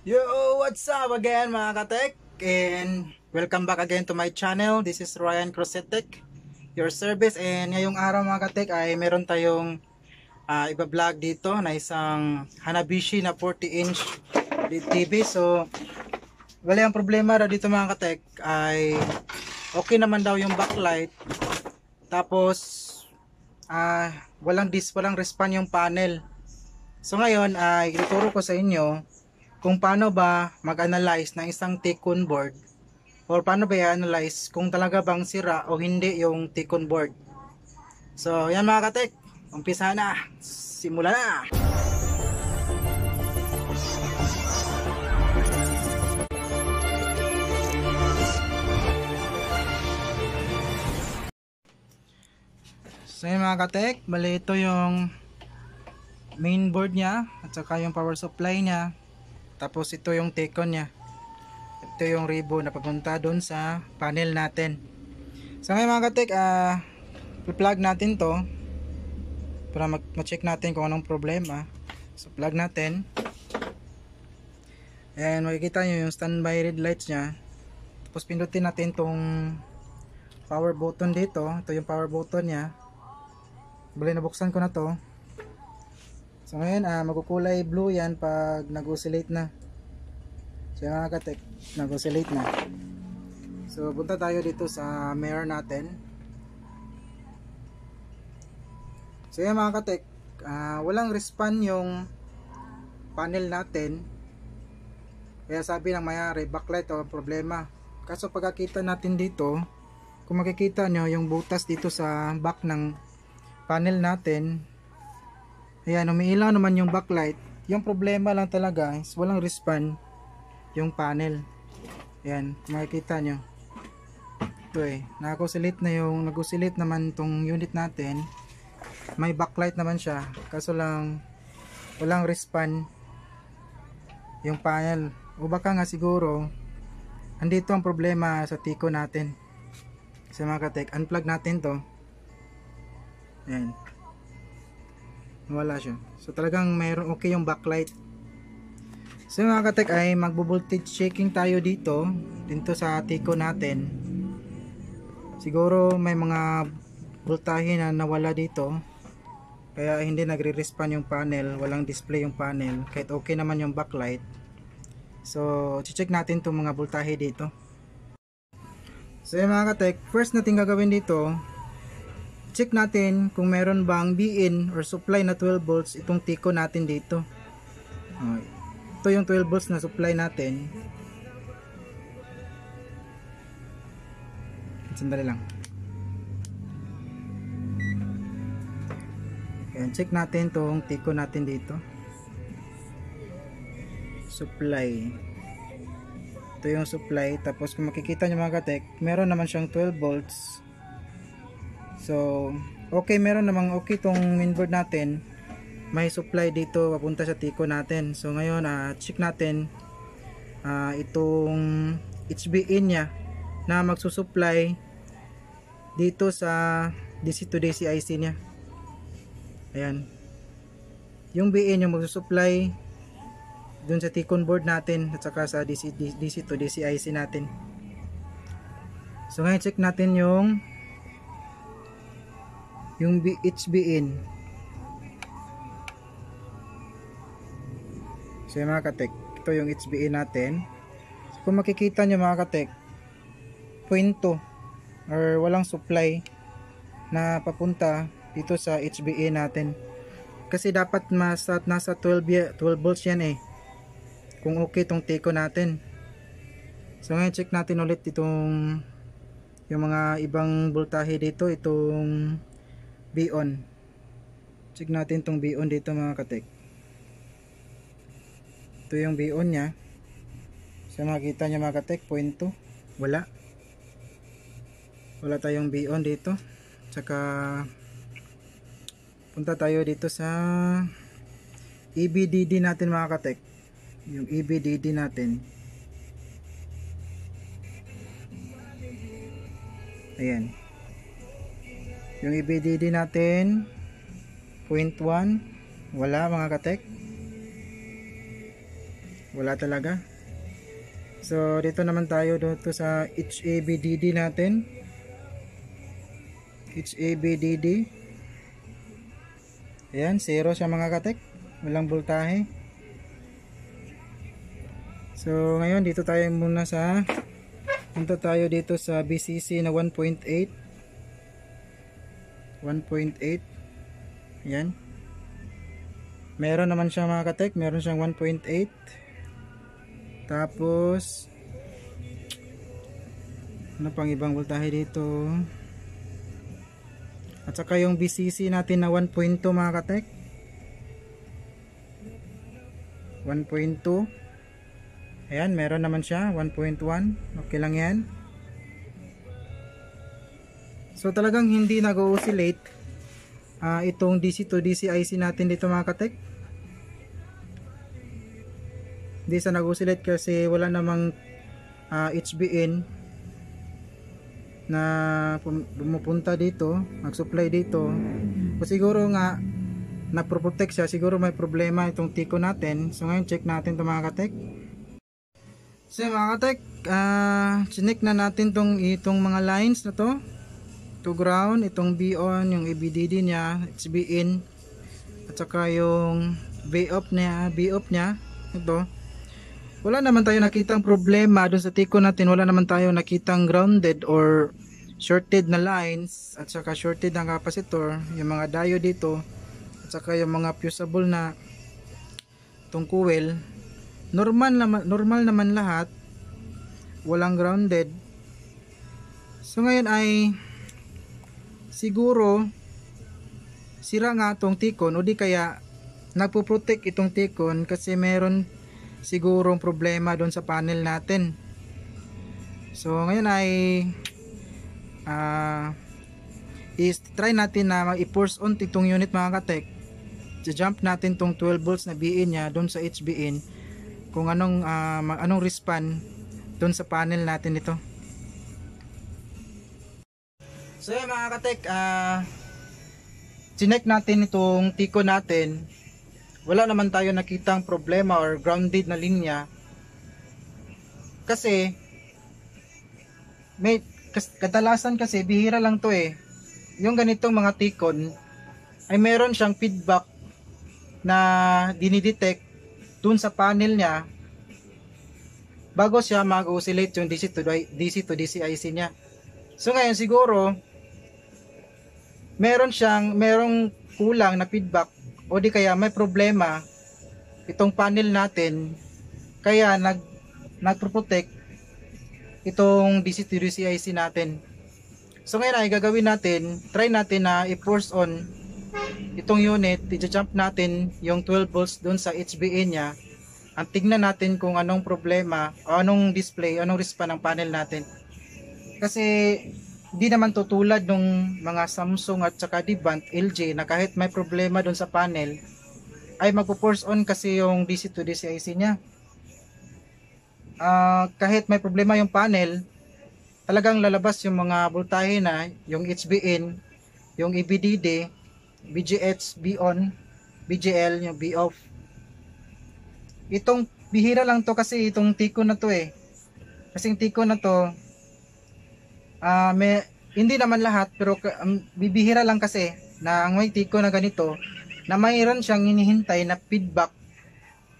Yo, what's up again mga katek? And welcome back again to my channel. This is Ryan Crosetek, your service. And ngayong araw mga katek ay meron tayong iba-vlog dito na isang Hanabishi na 40-inch TV. So, wala ang problema daw dito mga katek ay okay naman daw yung backlight. Tapos, walang respawn yung panel. So ngayon ay ituturo ko sa inyo kung paano ba mag-analyze ng isang Tikon board or paano ba i-analyze kung talaga bang sira o hindi yung Tikon board. So yan mga katek, umpisa na, simula na. So yan mga katek, bali ito yung main board niya at saka yung power supply niya, tapos ito yung Tikon niya. Ito yung ribbon na papunta doon sa panel natin. So ngayon mga katek, i-plug natin to para ma-check natin kung anong problema. So plug natin, and makikita nyo yung standby red lights nya. Tapos pindutin natin tong power button dito. Ito yung power button nya. Bali nabuksan ko na to. So ngayon magkukulay blue yan pag nag-oscillate na. So yung mga katek, nag-oscillate na. So punta tayo dito sa mirror natin. So yung mga katek, walang respawn yung panel natin. Kaya sabi ng mayari, backlight o problema. Kaso pagkakita natin dito, kung makikita nyo yung butas dito sa back ng panel natin, ayan, umiilaw naman yung backlight. Yung problema lang talaga is walang respawn yung panel. Ayan, makikita nyo. Ito nag-oscillate na nag-oscillate naman tong unit natin. May backlight naman siya. Kaso lang, walang respawn yung panel. O baka nga siguro, andito ang problema sa Tikon natin. Sa mga katek, unplug natin to. Ayan. Wala siya. So talagang mayroon okay yung backlight. So mga katek ay magbo-voltage checking tayo dito sa Tikon natin. Siguro may mga voltahe na nawala dito. Kaya hindi nagre-respawn yung panel, walang display yung panel kahit okay naman yung backlight. So check natin itong mga voltahe dito. So yung mga katek, first natin gagawin dito, check natin kung meron bang bin or supply na 12 volts itong Tikon natin dito. Ito yung 12 volts na supply natin. Sandali lang. Ayan, check natin itong Tikon natin dito. Supply. Ito yung supply. Tapos kung makikita nyo mga katek, meron naman siyang 12 volts. So, okay, meron namang okay itong mainboard natin. May supply dito papunta sa Tikon natin. So ngayon, check natin itong HBin nya na magsusupply dito sa DC to DC IC nya. Ayan. Yung BN yung magsusupply dun sa Tikon board natin at saka sa DC to DC IC natin. So ngayon check natin yung HBin. So yung mga katek, ito yung HBin natin. So, kung makikita nyo mga katek, 0.2 or walang supply na papunta dito sa HBin natin. Kasi dapat nasa 12 volts yan kung okay itong Tikon natin. So ngayon check natin ulit itong yung mga ibang voltahe dito, itong B-on. Check natin itong B-on dito mga katek. Ito yung B-on nya. So makikita nyo mga katek, 0.2. Wala tayong B-on dito. Tsaka punta tayo dito sa EBDD natin mga katek. Yung EBDD natin, ayan, yung EBDD natin 0.1, wala mga katek. wala talaga. So dito naman tayo dito sa HABDD natin. HABDD. Ayan, 0 siya mga katek, walang voltahe. So ngayon dito tayo muna sa punta tayo dito sa BCC na 1.8. 1.8. Ayan, meron naman siya mga katek, meron siyang 1.8. Tapos ano pang ibang voltahe dito, at saka yung BCC natin na 1.2 mga katek, 1.2. ayan, meron naman siya 1.1. okay lang yan. So talagang hindi nag-oscillate itong DC to DC IC natin dito mga katek. Hindi sa nag-oscillate kasi wala namang HBN na pumupunta dito, nag-supply dito. O siguro nga nagpro-protect siya, siguro may problema itong tiko natin. So ngayon check natin ito mga katek. So mga katek, chinek na natin itong mga lines na to ground, itong B on, yung ABDD niya, HBN, at saka yung B off niya, ito. Wala naman tayo nakitang problema doon sa tiko natin, wala naman tayo nakitang grounded or shorted na lines, at saka shorted na capacitor, yung mga diode dito, at saka yung mga fusible na itong coil. Normal naman lahat, walang grounded. So ngayon ay siguro sira nga itong tikon, o di kaya nagpo-protect itong tikon kasi meron sigurong problema doon sa panel natin. So ngayon ay try natin na i-force on itong unit mga katek. I-jump natin tong 12 volts na BN niya doon sa HBN, kung anong respan doon sa panel natin ito. So yun mga katek, chinek natin itong tiko natin, wala naman tayo nakitang problema or grounded na linya. Kasi kadalasan kasi bihira lang to yung ganitong mga tikon ay meron siyang feedback na dinidetect dun sa panel niya bago siya mag-oscillate yung DC to DC IC niya. So ngayon siguro merong kulang na feedback, o di kaya may problema itong panel natin, kaya nagpro-protect itong DC to DC IC natin. So ngayon ay gagawin natin, try natin na i-force on itong unit, i-jump natin yung 12 volts doon sa HBA niya, at tignan natin kung anong problema o anong display, anong respan ng panel natin. Kasi hindi naman tutulad nung mga Samsung at saka Devant, LG na kahit may problema doon sa panel ay magpo-force on kasi yung DC to DC IC niya. Kahit may problema yung panel, talagang lalabas yung mga voltahe na yung HBN, yung EBDD, BGH, B on, BGL, yung B off. Itong bihira lang to kasi itong tiko na to kasi yung tiko na to hindi naman lahat, pero bibihira lang kasi na ang may tiko na ganito na mayroon siyang hinihintay na feedback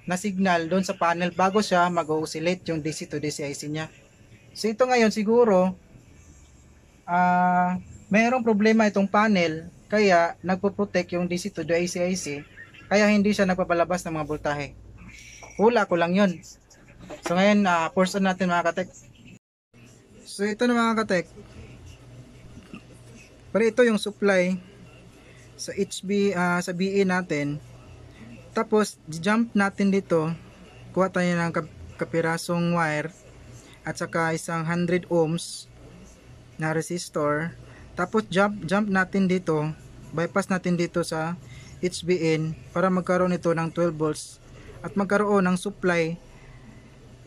na signal doon sa panel bago siya mag-oscillate yung DC to DC IC niya. So ito ngayon siguro mayroong problema itong panel, kaya nagpo-protect yung DC to DC IC, kaya hindi siya nagpapalabas ng mga voltahe. Hula ko lang yun. So ngayon force on natin mga katek. So ito na mga katek, pero ito yung supply sa sa BE natin. Tapos jump natin dito, kuha tayo ng kapirasong wire at saka isang 100 ohms na resistor. Tapos jump natin dito, bypass natin dito sa HBN para magkaroon ito ng 12 volts at magkaroon ng supply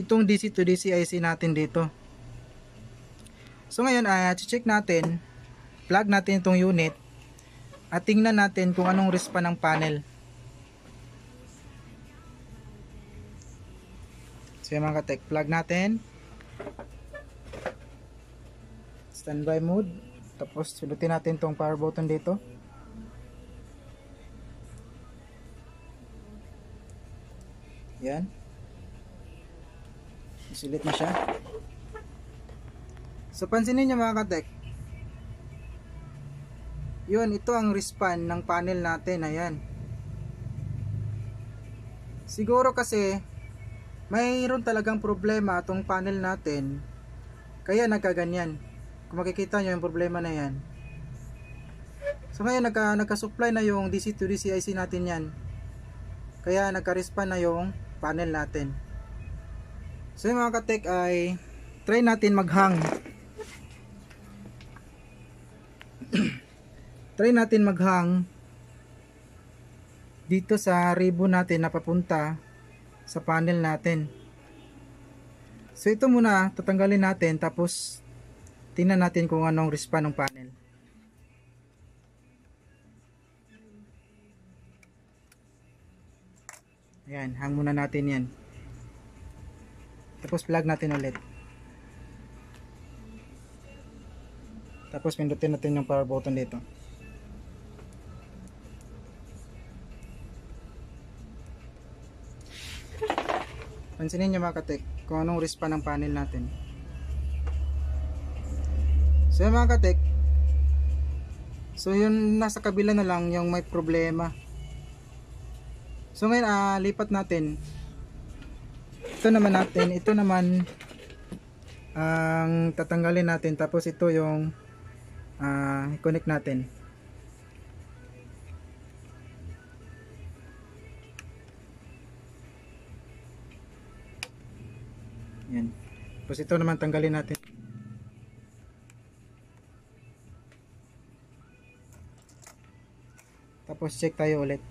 itong DC to DC IC natin dito. So ngayon check natin, plug natin itong unit at tingnan natin kung anong respan ng panel. So yan mga katek, plug natin. Standby mode. Tapos sulutin natin tong power button dito. Yan. Sulit na siya. So pansinin nyo mga katek, yun, ito ang respan ng panel natin. Ayan. Siguro kasi mayroon talagang problema itong panel natin, kaya nagkaganyan. Kung makikita nyo yung problema na yan. So ngayon nagka-supply na yung DC to DC IC natin yan, kaya nagka-respan na yung panel natin. So yung mga katek ay try natin maghang. Try natin maghang dito sa ribbon natin na papunta sa panel natin. So ito muna tatanggalin natin, tapos tingnan natin kung anong respan ng panel. Ayan, hang muna natin yan. Tapos plug natin ulit. Tapos pindutin natin yung power button dito. Pansinin nyo mga katek kung anong respan ng panel natin. So yung mga katek, so yun nasa kabila na lang yung may problema. So ngayon lipat natin. Ito naman ang tatanggalin natin, tapos ito yung i-connect natin. Yan. Tapos ito naman tanggalin natin. Tapos check tayo ulit.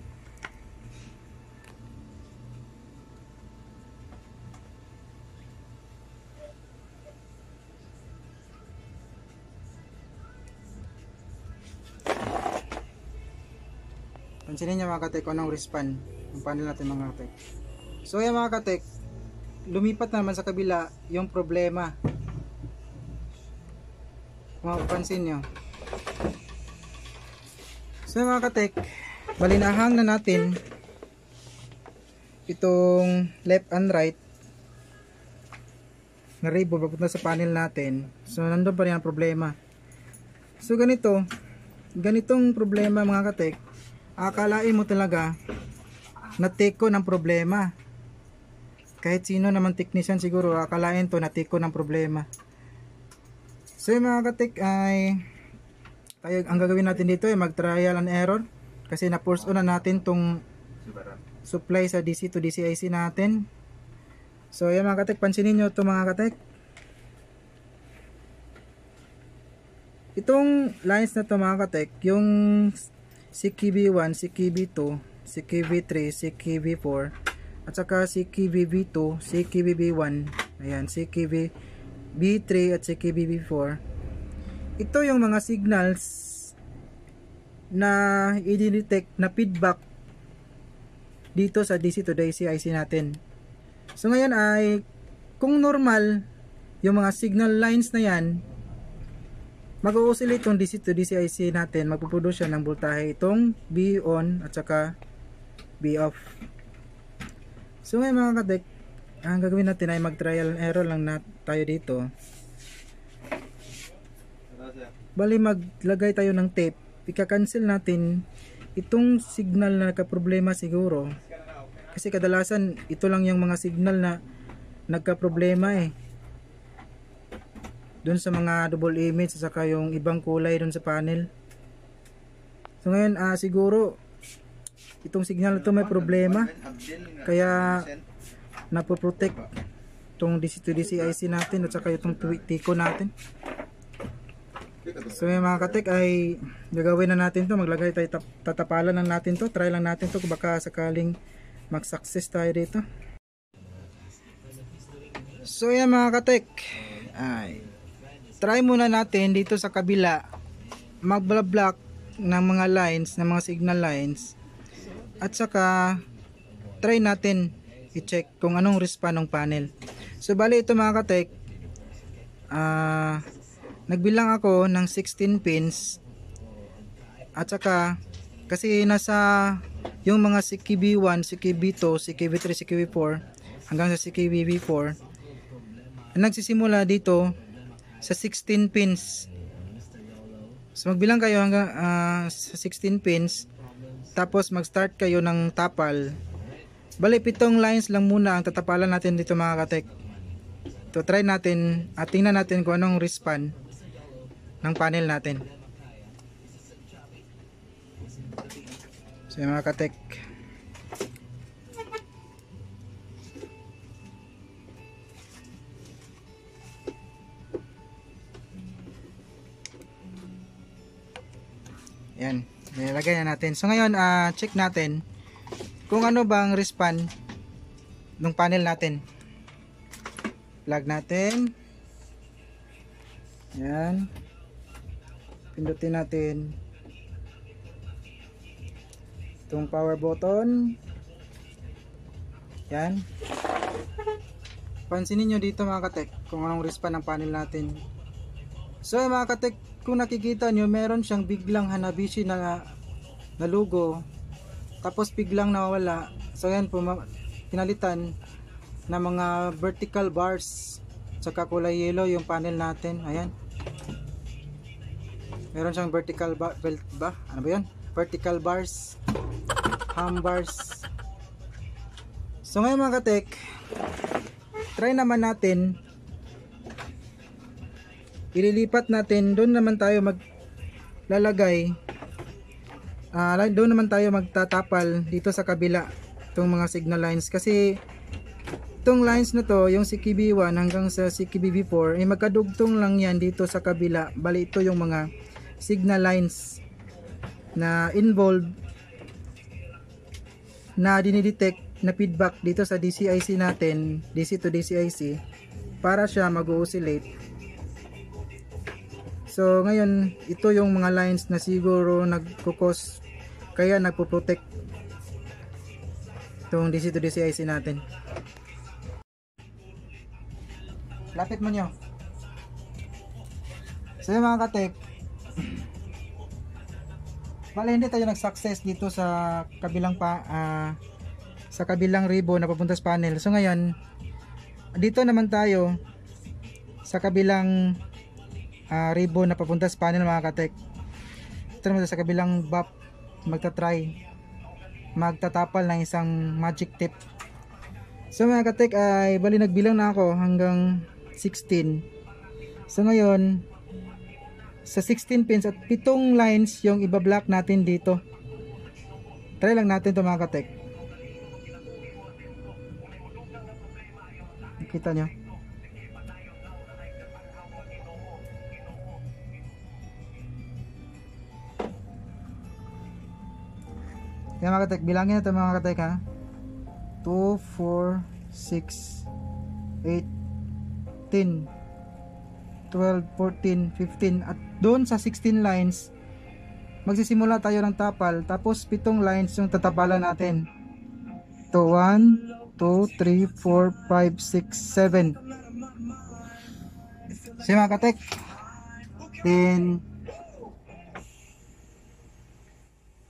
Pansinin nyo mga katek kung anong respan ang panel natin mga katek. So yan mga katek, lumipat naman sa kabila yung problema. Kung mapapansin nyo. So mga katek, balinahang na natin itong left and right na ribbon papunta sa panel natin. So nandun pa rin ang problema. So ganitong problema mga katek, akalain mo talaga na teko ng problema. Kahit sino naman technician siguro akalain to na teko ng problema. So yung mga katek ay ang gagawin natin dito ay mag trial and error, kasi na force on na natin tong supply sa DC to DC IC natin. So yung mga katek, pansinin nyo ito mga katek, itong lines na to mga katek, yung CKB1, CKB2, CKB3, CKB4 at saka CKBB2, CKBB1, ayan, CKBB3 at CKBB4. Ito yung mga signals na i-detect na feedback dito sa DC to DC IC natin. So ngayon ay kung normal yung mga signal lines na yan, mag-oscillate yung DC to DC IC natin, magpuproduce siya ng voltahe, itong B on at saka B off. So ngayon mga katek, ang gagawin natin ay mag trial and error lang na tayo dito. Bali maglagay tayo ng tape, ika-cancel natin itong signal na nagka-problema siguro. Kasi kadalasan ito lang yung mga signal na nagka-problema doon sa mga double image at saka yung ibang kulay doon sa panel. So ngayon siguro itong signal ito may problema, kaya napoprotect itong DC to DC IC natin at saka itong tiko natin. So yung mga katek ay gagawin na natin to, maglagay tayo, tatapalan lang natin to, try lang natin to kung baka sakaling mag-success tayo dito. So yan mga katek, ay try muna natin dito sa kabila mag-block ng mga lines, ng mga signal lines, at saka try natin i-check kung anong respan ng panel. So bali ito mga katek, nagbilang ako ng 16 pins at saka kasi nasa yung mga CKB1, CKB2, CKB3, CKB4 hanggang sa CKB4 nagsisimula dito sa 16 pins. So magbilang kayo hanggang sa 16 pins, tapos mag-start kayo ng tapal. Bali 7 lines lang muna ang tatapalan natin dito mga katek. So try natin at tingnan natin kung anong respan ng panel natin. So mga katek, yan, nilagay na natin. So ngayon check natin kung ano bang respan ng panel natin. Plug natin. Yan. Pindutin natin itong power button. Yan. Pansinin nyo dito mga katek kung anong respan ng panel natin. So mga katek, kung nakikita nyo, meron siyang biglang Hanabishi na logo, tapos biglang nawawala. So yan po, pinalitan na mga vertical bars, tsaka kulay yellow yung panel natin. Ayan, meron siyang vertical belt ba? Ano ba yun? Vertical bars, ham bars. So ngayon mga katek, try naman natin, ililipat natin, doon naman tayo maglalagay, doon naman tayo magtatapal dito sa kabila itong mga signal lines, kasi itong lines na to, yung CKB1 hanggang sa CKB4 ay magkadugtong lang yan dito sa kabila. Bali ito yung mga signal lines na involved na dinidetect na feedback dito sa DCIC natin, DC to DCIC, para siya mag-oscillate. So ngayon, ito yung mga lines na siguro nagkukos, kaya nagpo-protect itong DC to DCIC natin. Lapit mo nyo. So yung mga katek, bali hindi tayo nag-success dito sa kabilang sa kabilang ribbon na papunta sa panel. So ngayon, dito naman tayo sa kabilang ribbon na papunta sa panel mga katek. Ito naman sa kabilang buff, magtatapal ng isang magic tip. So mga katek, ay bali nagbilang na ako hanggang 16. So ngayon, sa 16 pins at 7 lines yung iba-block natin dito. Try lang natin ito mga katek. Nakita nyo? Kaya mga katek, bilangin natin mga katek ha. 2, 4, 6, 8, 10, 12, 14, 15 at doon sa 16 lines magsisimula tayo ng tapal, tapos 7 lines yung tatapalan natin. Ito 1, 2, 3, 4, 5, 6, 7. So mga katek, then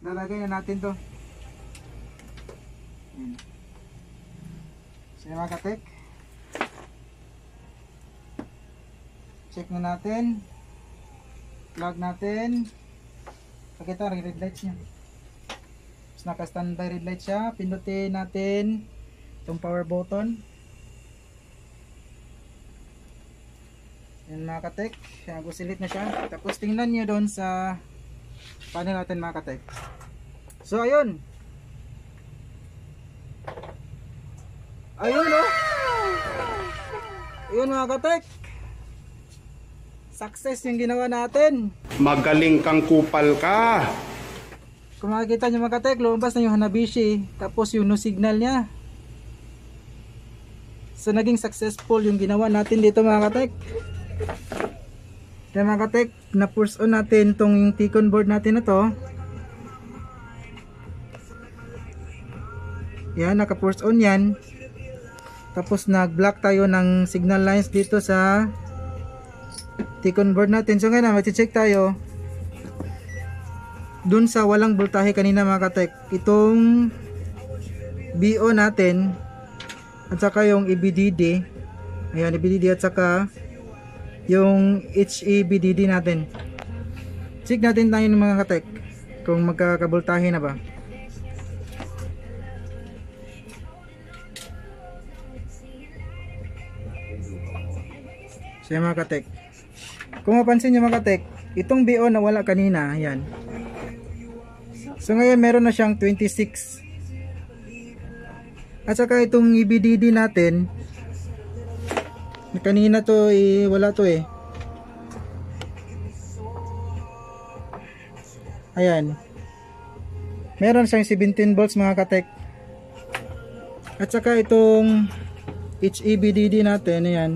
lalagay na natin to. So mga katek, check na natin, plug natin. Pakita rin red lights niya. Tapos naka standby red light siya. Pindutin natin itong power button. Yan mga katek, nag-oscillate na siya. Tapos tingnan nyo doon sa panel natin mga katek. So ayun, ayun oh, ayun mga katek, success yung ginawa natin. Magaling kang kupal ka. Kung makikita nyo mga katek, lumabas na yung Hanabishi, tapos yung no signal nya. So naging successful yung ginawa natin dito mga katek. Kaya mga katek, na-force on natin tong yung T-con board natin na to. Yan, naka-force on yan. Tapos nag-block tayo ng signal lines dito sa T-con board natin. So ngayon mag-check tayo dun sa walang voltahe kanina mga katek. Itong BO natin at saka yung EBDD. Ayan, EBDD at saka yung HEBDD natin. Check natin tayo ng mga katek kung magkakaboltahe na ba. So mga katek, kung mapansin nyo mga katek, itong BO na wala kanina, ayan. So ngayon meron na siyang 26. At saka itong EBDD natin, kanina to wala to eh. Ayan. Meron siyang 17 volts mga katek. At saka itong HEBDD natin, ayan.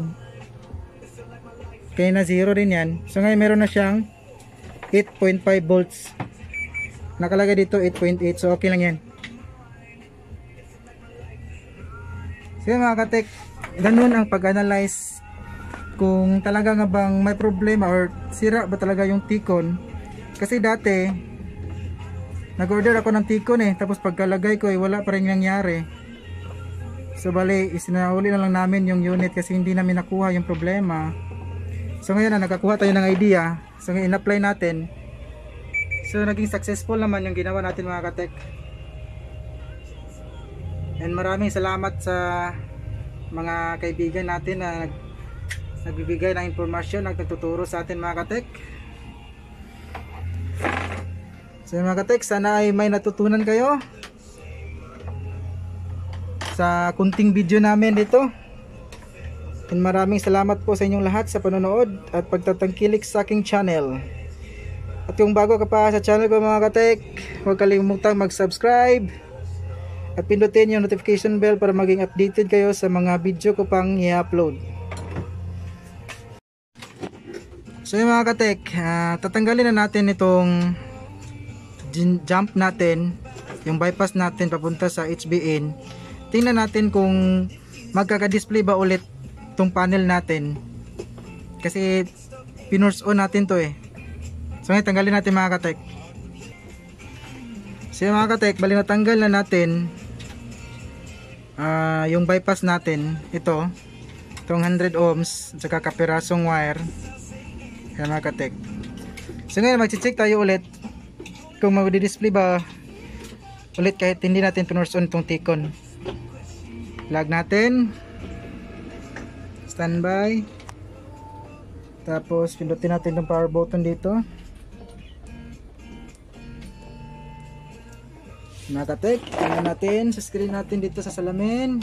Kaya na 0 rin yan. So ngayon meron na siyang 8.5 volts. Nakalagay dito 8.8. So okay lang yan. So mga katek, ganun ang pag-analyze kung talaga nga bang may problema or sira ba talaga yung T-con. Kasi dati nag-order ako ng T-con eh, tapos pagkalagay ko wala pa rin nangyari. So bali isinauli na lang namin yung unit kasi hindi namin nakuha yung problema. So ngayon na nakakuha tayo ng idea. So ngayon in-apply natin. So naging successful naman yung ginawa natin mga katek. And maraming salamat sa mga kaibigan natin na nagbibigay ng impormasyon, nagtuturo sa atin mga katek. So mga katek, sana ay may natutunan kayo sa kunting video namin dito. And maraming salamat po sa inyong lahat sa panonood at pagtatangkilik sa aking channel. At kung bago ka pa sa channel ko mga katek, huwag kalimutang mag-subscribe at pindutin yung notification bell para maging updated kayo sa mga video ko pang i-upload. So yung mga katek, tatanggalin na natin itong jump natin, yung bypass natin papunta sa HBN. Tingnan natin kung magkaka-display ba ulit itong panel natin kasi pinurse on natin to eh. So ngayon tanggalin natin mga katek. So mga katek, bali natanggal na natin yung bypass natin, itong 100 ohms at saka kapirasong wire. Yan mga katek. So ngayon mag-check tayo ulit kung mag-display ba ulit kahit hindi natin pinurse on itong T-con. Plug natin, standby, tapos pindutin natin yung power button dito. Mga katek, tingnan natin sa screen natin dito sa salamin.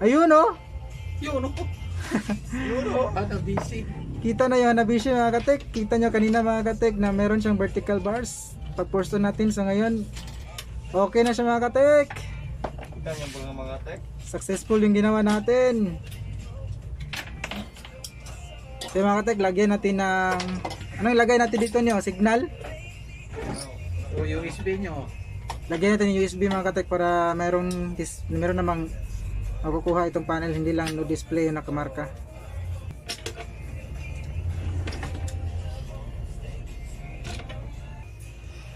Ayun oh! Yun o. Yun o. Hanabishi. Kita na yung Hanabishi mga katek. Kita nyo kanina mga katek na meron siyang vertical bars. Pag-portion natin sa ngayon, okay na siya mga katek. Kita niyo mga tek. Successful yung ginawa natin. So mga katek, lagyan natin ng anong ilagay natin dito nyo? Signal? O USB nyo. Lagyan natin yung USB mga katek para meron namang makukuha itong panel, hindi lang no display yung nakamarka.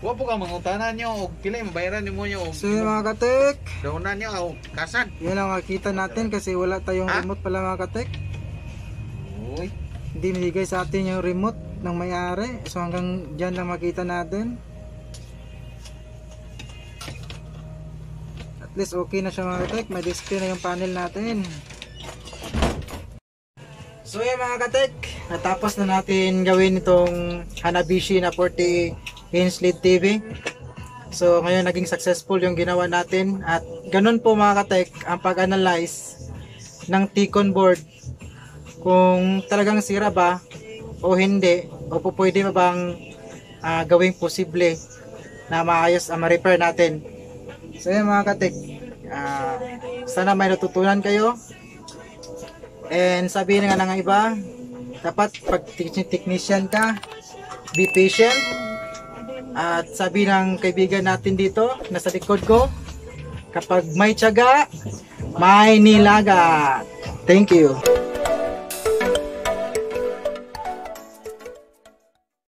Huwag po ka mangutanan nyo. Pila yung bayaran nyo mo nyo. So mga katek, Daunan nyo o kasan. yun ang makita natin kasi wala tayong remote pala mga katek. Uy. Hindi binigay sa atin yung remote ng may-ari. So hanggang dyan lang makita natin. At least okay na siya mga katek. May display na yung panel natin. So yan mga katek, natapos na natin gawin itong Hanabishi na 40-inch LED TV. So ngayon naging successful yung ginawa natin. At ganun po mga katek ang pag-analyze ng T-con board, kung talagang sira ba o hindi, o po pwede ba bang gawing posible na maayos ma-repair natin. So yan mga katek, sana may natutunan kayo. And sabihin nga ng iba, dapat pag technician ka, be patient. At sabi ng kaibigan natin dito, nasa likod ko, kapag may tiyaga, May Nilaga. Thank you.